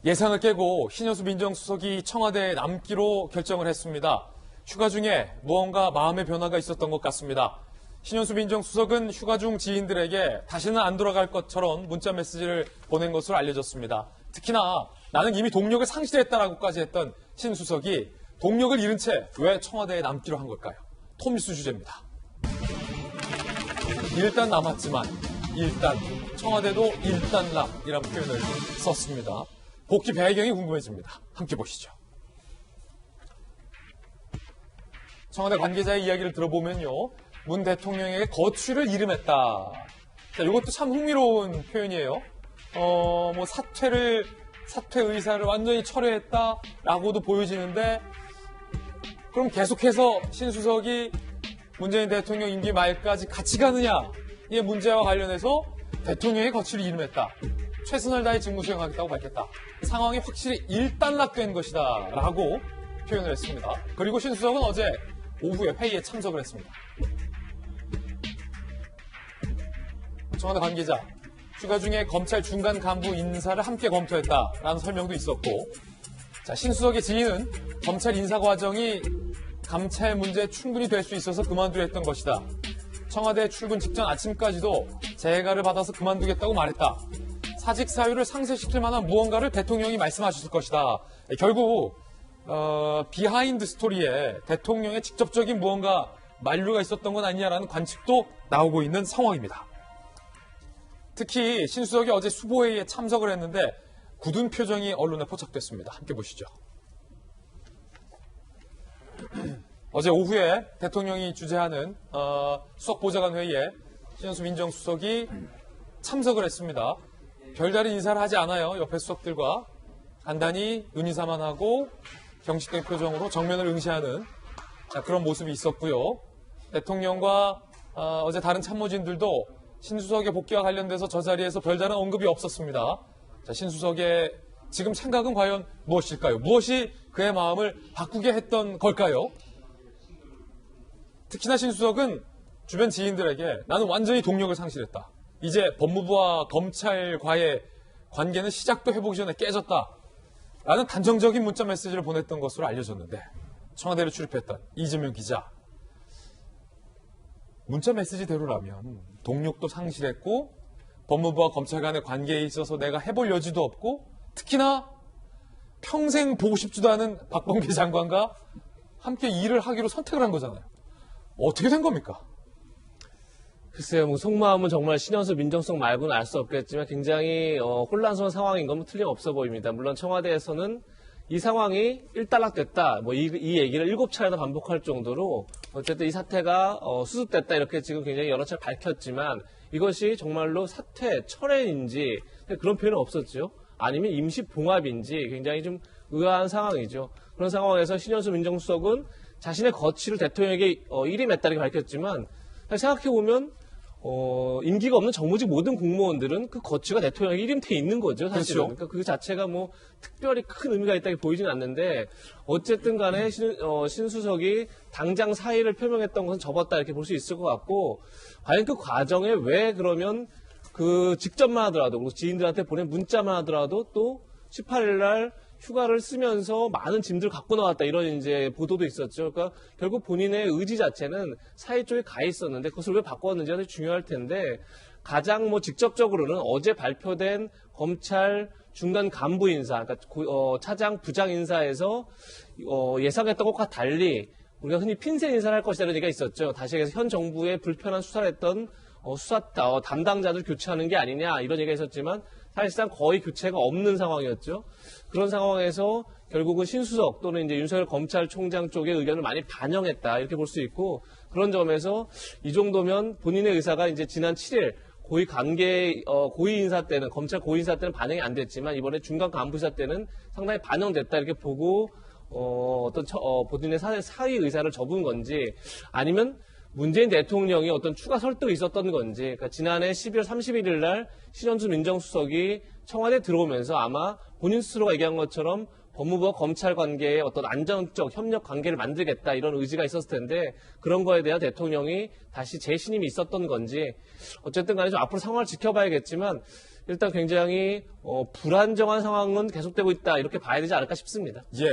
예상을 깨고 신현수 민정수석이 청와대에 남기로 결정을 했습니다. 휴가 중에 무언가 마음의 변화가 있었던 것 같습니다. 신현수 민정수석은 휴가 중 지인들에게 다시는 안 돌아갈 것처럼 문자 메시지를 보낸 것으로 알려졌습니다. 특히나 나는 이미 동력을 상실했다라고까지 했던 신 수석이 동력을 잃은 채 왜 청와대에 남기로 한 걸까요? 토미스 주제입니다. 일단 남았지만 일단 청와대도 일단락이라는 표현을 썼습니다. 복귀 배경이 궁금해집니다. 함께 보시죠. 청와대 관계자의 이야기를 들어보면요. 문 대통령에게 거취를 이름했다. 자, 이것도 참 흥미로운 표현이에요. 사퇴 의사를 완전히 철회했다라고도 보여지는데, 그럼 계속해서 신수석이 문재인 대통령 임기 말까지 같이 가느냐? 이 문제와 관련해서 대통령의 거취를 이름했다. 최선을 다해 직무 수행하겠다고 밝혔다. 상황이 확실히 일단락된 것이다. 라고 표현을 했습니다. 그리고 신수석은 어제 오후에 회의에 참석을 했습니다. 청와대 관계자, 휴가 중에 검찰 중간 간부 인사를 함께 검토했다라는 설명도 있었고, 자, 신수석의 지인은 검찰 인사 과정이 감찰 문제에 충분히 될 수 있어서 그만두려 했던 것이다. 청와대 출근 직전 아침까지도 재가를 받아서 그만두겠다고 말했다. 사직 사유를 상쇄시킬 만한 무언가를 대통령이 말씀하셨을 것이다. 결국 비하인드 스토리에 대통령의 직접적인 무언가 만류가 있었던 건 아니냐라는 관측도 나오고 있는 상황입니다. 특히 신수석이 어제 수보회의에 참석을 했는데 굳은 표정이 언론에 포착됐습니다. 함께 보시죠. 어제 오후에 대통령이 주재하는 수석보좌관 회의에 신현수 민정수석이 참석을 했습니다. 별다른 인사를 하지 않아요. 옆에 수석들과 간단히 눈인사만 하고 경직된 표정으로 정면을 응시하는 그런 모습이 있었고요. 대통령과 어제 다른 참모진들도 신수석의 복귀와 관련돼서 저 자리에서 별다른 언급이 없었습니다. 자, 신수석의 지금 생각은 과연 무엇일까요? 무엇이 그의 마음을 바꾸게 했던 걸까요? 특히나 신수석은 주변 지인들에게 나는 완전히 동력을 상실했다. 이제 법무부와 검찰과의 관계는 시작도 해보기 전에 깨졌다. 라는 단정적인 문자 메시지를 보냈던 것으로 알려졌는데, 청와대를 출입했던 이재명 기자, 문자 메시지대로라면 동력도 상실했고 법무부와 검찰 간의 관계에 있어서 내가 해볼 여지도 없고 특히나 평생 보고 싶지도 않은 박범계 장관과 함께 일을 하기로 선택을 한 거잖아요. 어떻게 된 겁니까? 글쎄요, 속마음은 정말 신현수 민정수석 말고는 알 수 없겠지만 굉장히 혼란스러운 상황인 건 틀림없어 보입니다. 물론 청와대에서는 이 상황이 일단락됐다, 이 얘기를 7차례나 반복할 정도로 어쨌든 이 사태가 수습됐다 이렇게 지금 굉장히 여러 차례 밝혔지만 이것이 정말로 사퇴, 철회인지 그런 표현은 없었죠. 아니면 임시 봉합인지 굉장히 좀 의아한 상황이죠. 그런 상황에서 신현수 민정수석은 자신의 거취를 대통령에게 일임했다 이렇게 밝혔지만 생각해보면 임기가 없는 정무직 모든 공무원들은 그 거취가 대통령에게 일임돼 있는 거죠, 사실은. 그렇죠. 그러니까 그 자체가 특별히 큰 의미가 있다고 보이진 않는데 어쨌든 간에 신수석이 당장 사의를 표명했던 것은 접었다 이렇게 볼 수 있을 것 같고, 과연 그 과정에 왜 그러면 그 직전만 하더라도 지인들한테 보낸 문자만 하더라도 또 18일 날 휴가를 쓰면서 많은 짐들을 갖고 나왔다 이런 이제 보도도 있었죠. 그러니까 결국 본인의 의지 자체는 사회 쪽에 가 있었는데 그것을 왜 바꿨는지가 되게 중요할 텐데, 가장 직접적으로는 어제 발표된 검찰 중간 간부 인사, 그러니까 차장 부장 인사에서 예상했던 것과 달리 우리가 흔히 핀셋 인사를 할 것이라는 얘기가 있었죠. 다시 얘기해서 현 정부의 불편한 수사를 했던 수사 담당자들 교체하는 게 아니냐 이런 얘기가 있었지만 사실상 거의 교체가 없는 상황이었죠. 그런 상황에서 결국은 신수석 또는 이제 윤석열 검찰총장 쪽의 의견을 많이 반영했다 이렇게 볼 수 있고, 그런 점에서 이 정도면 본인의 의사가 이제 지난 7일 고위 인사 때는 검찰 고위 인사 때는 반영이 안 됐지만 이번에 중간 간부 인사 때는 상당히 반영됐다 이렇게 보고 본인의 사의 의사를 접은 건지, 아니면 문재인 대통령이 어떤 추가 설득이 있었던 건지, 그러니까 지난해 12월 31일 날 신현수 민정수석이 청와대에 들어오면서 아마 본인 스스로가 얘기한 것처럼 법무부와 검찰 관계에 어떤 안정적 협력 관계를 만들겠다 이런 의지가 있었을 텐데 그런 거에 대한 대통령이 다시 재신임이 있었던 건지, 어쨌든 간에 좀 앞으로 상황을 지켜봐야겠지만 일단 굉장히 불안정한 상황은 계속되고 있다 이렇게 봐야 되지 않을까 싶습니다. 예.